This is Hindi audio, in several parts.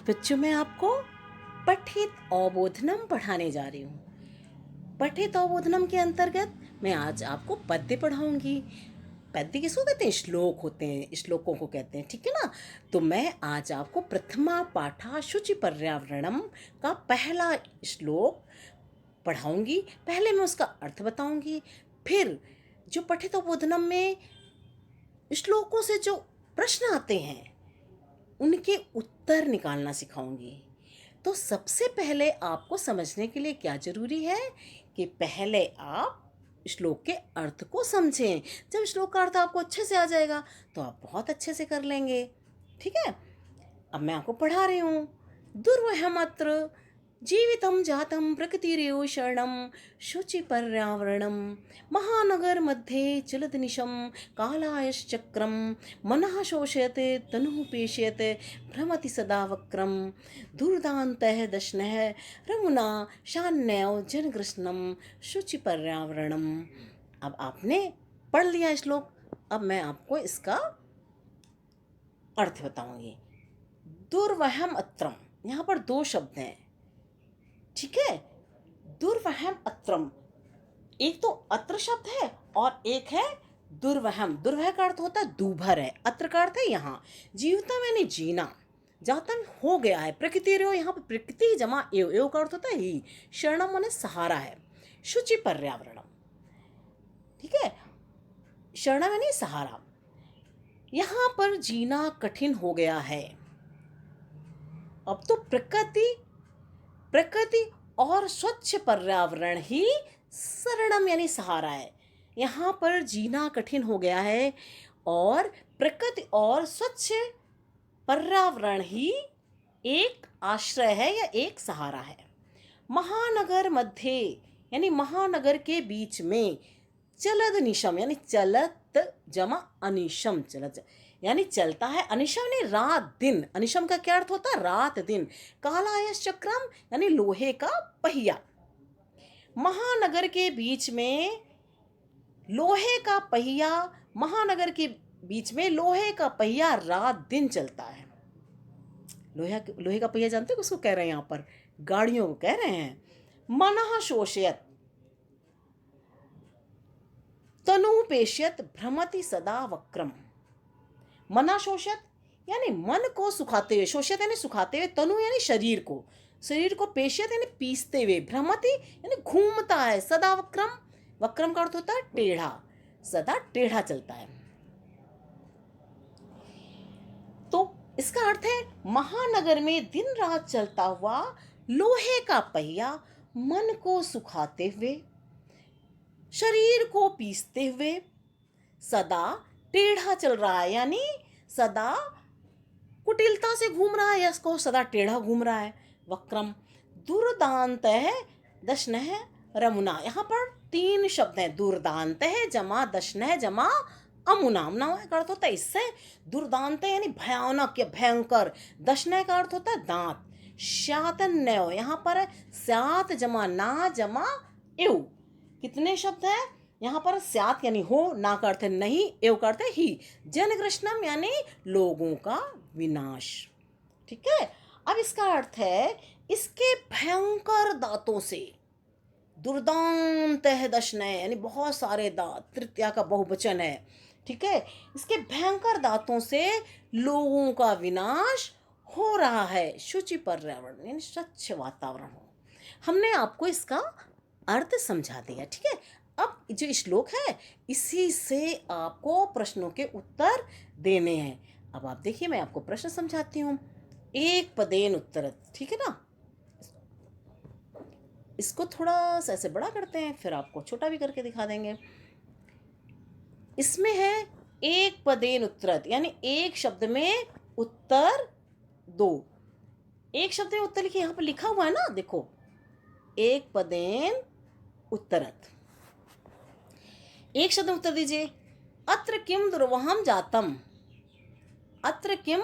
बच्चों मैं आपको पठित अवबोधनम पढ़ाने जा रही हूँ। पठित अवबोधनम के अंतर्गत मैं आज आपको पद्य पढ़ाऊंगी। पद्य किसको कहते हैं? श्लोक होते हैं, श्लोकों को कहते हैं, ठीक है ना। तो मैं आज आपको प्रथमा पाठा शुचि पर्यावरणम का पहला श्लोक पढ़ाऊंगी। पहले मैं उसका अर्थ बताऊंगी, फिर जो पठित अवबोधनम में श्लोकों से जो प्रश्न आते हैं उनके उत्तर निकालना सिखाऊंगी। तो सबसे पहले आपको समझने के लिए क्या ज़रूरी है कि पहले आप श्लोक के अर्थ को समझें। जब श्लोक का अर्थ आपको अच्छे से आ जाएगा तो आप बहुत अच्छे से कर लेंगे, ठीक है। अब मैं आपको पढ़ा रही हूँ। दुर्वहमत्र जीवितं जातं प्रकृतिरेव शरणं शुचि पर्यावरणं महानगर मध्ये चलदनिशं कालायश्चक्रं मनः शोषयते तनुः पेशयते भ्रमति सदा वक्रं दुर्दान्तः दशनः रमुना शान्यौ जनकृष्णं शुचि पर्यावरणम्। अब आपने पढ़ लिया श्लोक, अब मैं आपको इसका अर्थ बताऊंगी। दुर्वहम अत्रम, यहाँ पर दो शब्द हैं, ठीक है। दुर्वहम अत्रम, एक तो अत्र शब्द है और एक है दुर्वहम। दुर्वह का अर्थ होता है दूभर है, अत्र का अर्थ है यहाँ। जीवता मैंने जीना, जातन हो गया है। प्रकृति रो, यहाँ पर प्रकृति जमा एव, एव का अर्थ होता है ही। शरणम माने सहारा है। शुचि पर्यावरणम, ठीक है। शरणम यानी सहारा। यहाँ पर जीना कठिन हो गया है। अब तो प्रकृति और स्वच्छ पर्यावरण ही शरणम यानी सहारा है। यहाँ पर जीना कठिन हो गया है और प्रकृति और स्वच्छ पर्यावरण ही एक आश्रय है या एक सहारा है। महानगर मध्य यानी महानगर के बीच में, चलद निशम यानी चलत जमा अनिशम, चलत यानी चलता है, अनिशम यानी रात दिन। अनिशम का क्या अर्थ होता है? रात दिन। कालायश चक्रम यानी लोहे का पहिया। महानगर के बीच में लोहे का पहिया, महानगर के बीच में लोहे का पहिया रात दिन चलता है। लोहे का पहिया जानते हो किसको कह रहे हैं? यहाँ पर गाड़ियों को कह रहे हैं। मनः शोषयत तनु पेशयत भ्रमति सदा वक्रम। मना शोषित यानी मन को सुखाते हुए, शोषित यानी सुखाते हुए, तनु यानी शरीर को पेशियत यानी पीसते हुए, भ्रमति यानी घूमता है, सदा वक्रम, वक्रम का अर्थ होता है टेढ़ा, सदा टेढ़ा चलता है। तो इसका अर्थ है महानगर में दिन रात चलता हुआ लोहे का पहिया मन को सुखाते हुए, शरीर को पीसते हुए, सदा टेढ़ा चल रहा है, यानी सदा कुटिलता से घूम रहा है, इसको सदा टेढ़ा घूम रहा है। वक्रम दुर्दांत है दशन है रमुना। यहाँ पर तीन शब्द हैं, दुर्दांत है जमा दशन है जमा अमुना। अमुना का अर्थ होता है इससे। दुर्दांत यानी भयानक या भयंकर, दशन का अर्थ होता है दांत। श्यातन्य यहाँ पर स्यात जमा ना जमा एव। कितने शब्द हैं यहाँ पर? स्यात यानी हो, ना का अर्थ है नहीं, एव का अर्थ है ही। जनकृष्णम यानी लोगों का विनाश, ठीक है। अब इसका अर्थ है इसके भयंकर दांतों से, दुर्दांत है दशनय यानी बहुत सारे दांत, तृतीया का बहुवचन है, ठीक है। इसके भयंकर दांतों से लोगों का विनाश हो रहा है। शुचि पर्यावरण यानी स्वच्छ वातावरण हो। हमने आपको इसका अर्थ समझा दिया, ठीक है। अब जो श्लोक है इसी से आपको प्रश्नों के उत्तर देने हैं। अब आप देखिए, मैं आपको प्रश्न समझाती हूँ। एक पदेन उत्तरत, ठीक है ना। इसको थोड़ा सा ऐसे बड़ा करते हैं, फिर आपको छोटा भी करके दिखा देंगे। इसमें है एक पदेन उत्तरत यानी एक शब्द में उत्तर दो। एक शब्द में उत्तर लिखिए, यहाँ पर लिखा हुआ है ना, देखो, एक पदेन उत्तरत। एक शब्द में उत्तर दीजिए। अत्र किम दुर्वहम जातम। अत्र किम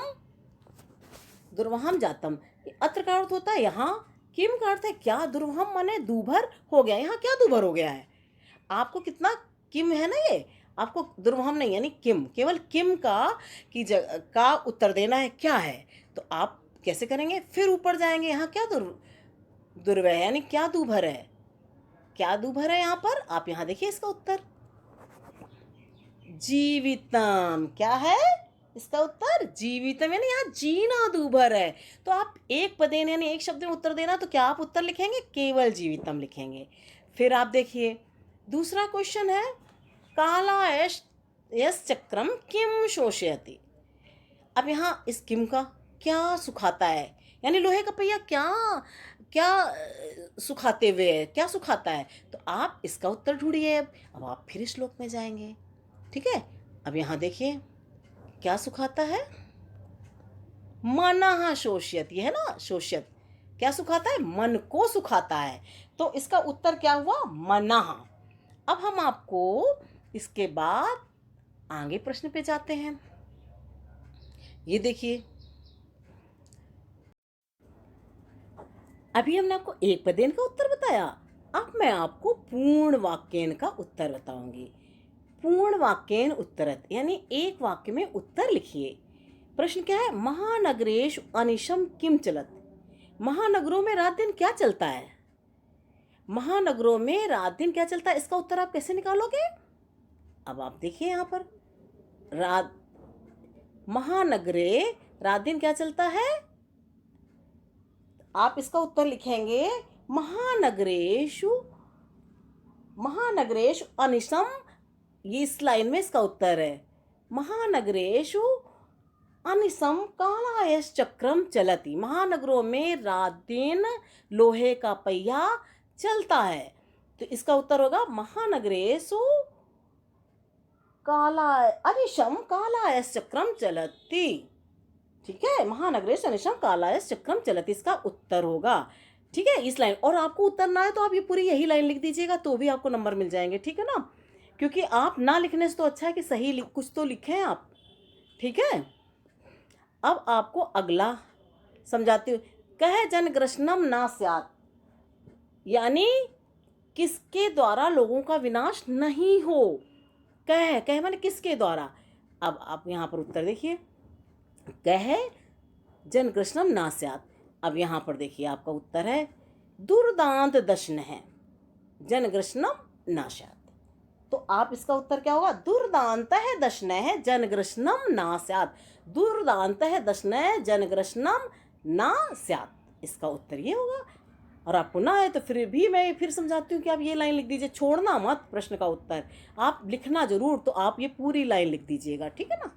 दुर्वहम जातम। अत्र का अर्थ होता है यहाँ, किम का अर्थ है क्या, दुर्वहम माने दूभर हो गया। यहाँ क्या दूभर हो गया है? आपको कितना किम है ना, ये आपको दुर्वहम नहीं यानी किम, केवल किम का उत्तर देना है, क्या है। तो आप कैसे करेंगे? फिर ऊपर जाएंगे। यहाँ क्या दुर्व्यय है, यानी क्या दूभर है? क्या दूभर है यहाँ पर? आप यहाँ देखिए इसका उत्तर जीवितम। क्या है इसका उत्तर? जीवितम, यानी यहाँ जीना दूभर है। तो आप एक पदेन यानी एक शब्द में उत्तर देना, तो क्या आप उत्तर लिखेंगे? केवल जीवितम लिखेंगे। फिर आप देखिए दूसरा क्वेश्चन है, काला यश चक्रम किम शोषयति। अब यहाँ इस किम का क्या सुखाता है, यानी लोहे का पहिया क्या क्या सुखाते हुए है, क्या सुखाता है? तो आप इसका उत्तर ढूंढिए। अब आप फिर श्लोक में जाएंगे। ठीक है, अब यहाँ देखिए क्या सुखाता है? मनः शोष्यति, है ना, शोष्यत। क्या सुखाता है? मन को सुखाता है। तो इसका उत्तर क्या हुआ? मनः। अब हम आपको इसके बाद आगे प्रश्न पे जाते हैं। ये देखिए, अभी हमने आपको एक पदेन का उत्तर बताया, अब मैं आपको पूर्ण वाक्यन का उत्तर बताऊंगी। पूर्ण वाक्यन उत्तरत, यानी एक वाक्य में उत्तर लिखिए। प्रश्न क्या है? महानगरेश अनिशम किम चलत। महानगरों में रात दिन क्या चलता है? महानगरों में रात दिन क्या चलता है, इसका उत्तर आप कैसे निकालोगे? अब आप देखिए यहाँ पर, रात महानगरे रात दिन क्या चलता है? आप इसका उत्तर लिखेंगे महानगरेशु अनिशम। ये इस लाइन में इसका उत्तर है। महानगरेशु अनिशम कालायश चक्रम चलती। महानगरों में रात दिन लोहे का पहिया चलता है। तो इसका उत्तर होगा महानगरेशु अनिशम कालायश चक्रम चलती। ठीक है, महानगरेश अनिशम कालायश चक्रम चलती इसका उत्तर होगा। ठीक है, इस लाइन। और आपको उत्तर ना है तो आप ये पूरी यही लाइन लिख दीजिएगा, तो भी आपको नंबर मिल जाएंगे। ठीक है ना, क्योंकि आप ना लिखने से तो अच्छा है कि सही कुछ तो लिखें आप। ठीक है, अब आपको अगला समझाती हूँ। कह जन ग्रसनम ना स्यात्, यानी किसके द्वारा लोगों का विनाश नहीं हो। कह माने किसके द्वारा। अब आप यहाँ पर उत्तर देखिए, कह जन ग्रसनम ना स्यात्। अब यहाँ पर देखिए आपका उत्तर है दुर्दांत दशन है जन ग्रसनम ना स्यात्। तो आप इसका उत्तर क्या होगा? दुर्दांत है दशन है जन ग्रसनम ना स्यात्। दुर्दांत है दशन है जन ग्रसनम ना स्यात्, इसका उत्तर ये होगा। और आपको ना है तो फिर मैं फिर समझाती हूँ कि आप ये लाइन लिख दीजिए, छोड़ना मत प्रश्न का उत्तर, आप लिखना जरूर। तो आप ये पूरी लाइन लिख दीजिएगा। ठीक है ना,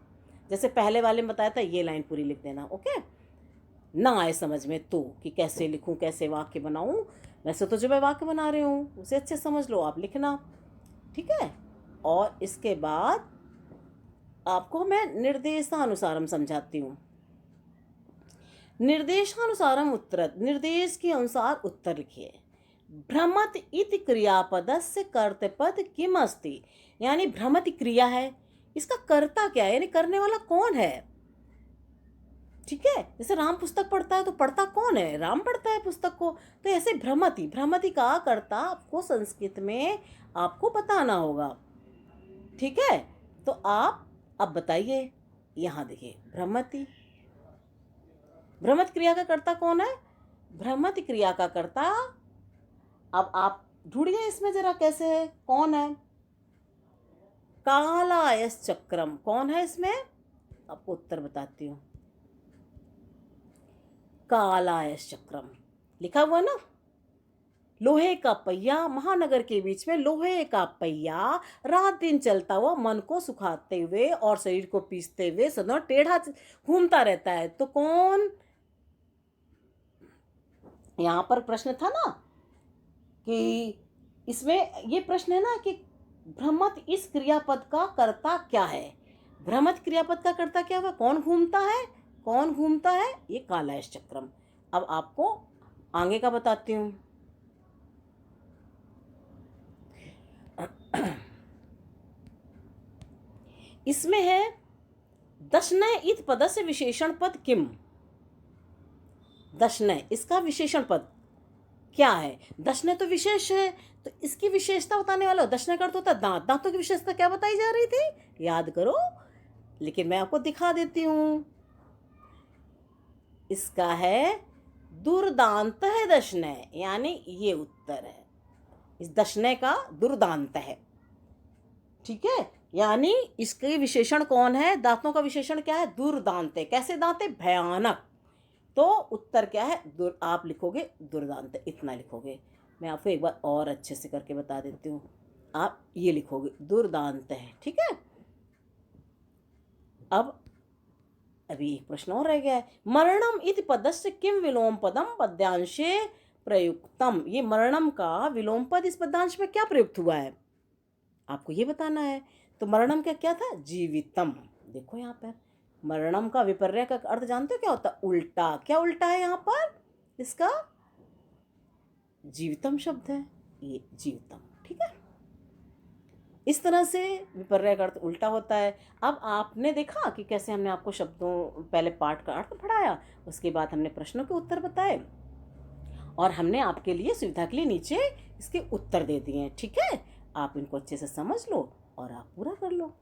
जैसे पहले वाले में बताया था, ये लाइन पूरी लिख देना। ओके, ना आए समझ में तो कि कैसे लिखूं, कैसे वाक्य बनाऊं, वैसे तो जो मैं वाक्य बना रही हूँ उसे अच्छे समझ लो, आप लिखना। ठीक है, और इसके बाद आपको मैं निर्देशानुसारम समझाती हूँ। निर्देशानुसारम उत्तर, निर्देश के अनुसार उत्तर लिखिए। भ्रमत इति क्रियापदस्य कर्तृपद किम अस्ति, यानी भ्रमति क्रिया है, इसका कर्ता क्या है, यानी करने वाला कौन है। ठीक है, जैसे राम पुस्तक पढ़ता है तो पढ़ता कौन है? राम पढ़ता है पुस्तक को। तो ऐसे भ्रमति का कर्ता आपको संस्कृत में आपको बताना होगा। ठीक है, तो आप अब बताइए, यहाँ देखिए भ्रमत क्रिया का कर्ता कौन है? भ्रमत क्रिया का कर्ता, अब आप ढूंढिए इसमें जरा कैसे है, कौन है? कालायस चक्रम। कौन है इसमें? आपको उत्तर बताती हूँ। कालायस चक्रम लिखा हुआ ना, लोहे का पहिया, महानगर के बीच में लोहे का पहिया रात दिन चलता हुआ मन को सुखाते हुए और शरीर को पीसते हुए सदा टेढ़ा घूमता रहता है। तो कौन? यहाँ पर प्रश्न था ना कि इसमें ये प्रश्न है ना कि भ्रमत इस क्रियापद का कर्ता क्या है। भ्रमत क्रियापद का कर्ता क्या हुआ? कौन घूमता है? कौन घूमता है? ये कालायश चक्रम। अब आपको आगे का बताती हूँ। इसमें है दशनय इत पदस्य विशेषण पद किम। दशनय, इसका विशेषण पद क्या है? दशनय तो विशेष है, तो इसकी विशेषता बताने वाला दशनय का अर्थ होता है दांत। दांतों की विशेषता क्या बताई जा रही थी? याद करो, लेकिन मैं आपको दिखा देती हूँ। इसका है दुर्दांत है दशनय, यानी ये उत्तर है। इस दशनय का दुर्दांत है, ठीक है। यानी इसके विशेषण कौन है, दांतों का विशेषण क्या है, दुर्दांत है। कैसे दांत है, भयानक। तो उत्तर क्या है, आप लिखोगे दुर्दांत, इतना लिखोगे। मैं आपको एक बार और अच्छे से करके बता देती हूँ। आप ये लिखोगे दुर्दांत है, ठीक है। अब अभी एक प्रश्न और रह गया है। मरणम इति पदस्य किम विलोम पदम पद्यांशे प्रयुक्तम। ये मरणम का विलोम पद इस पद्यांश में क्या प्रयुक्त हुआ है, आपको ये बताना है। तो मरणम का क्या था, जीवितम। देखो यहाँ पर मरणम का विपर्य का अर्थ जानते हो क्या होता है, उल्टा। क्या उल्टा है यहाँ पर, इसका जीवितम शब्द है, ये जीवितम, ठीक है। इस तरह से विपर्य का अर्थ उल्टा होता है। अब आपने देखा कि कैसे हमने आपको शब्दों, पहले पाठ का अर्थ पढ़ाया, उसके बाद हमने प्रश्नों के उत्तर बताए, और हमने आपके लिए सुविधा के लिए नीचे इसके उत्तर दे दिए हैं, ठीक है। आप इनको अच्छे से समझ लो और आप पूरा कर लो।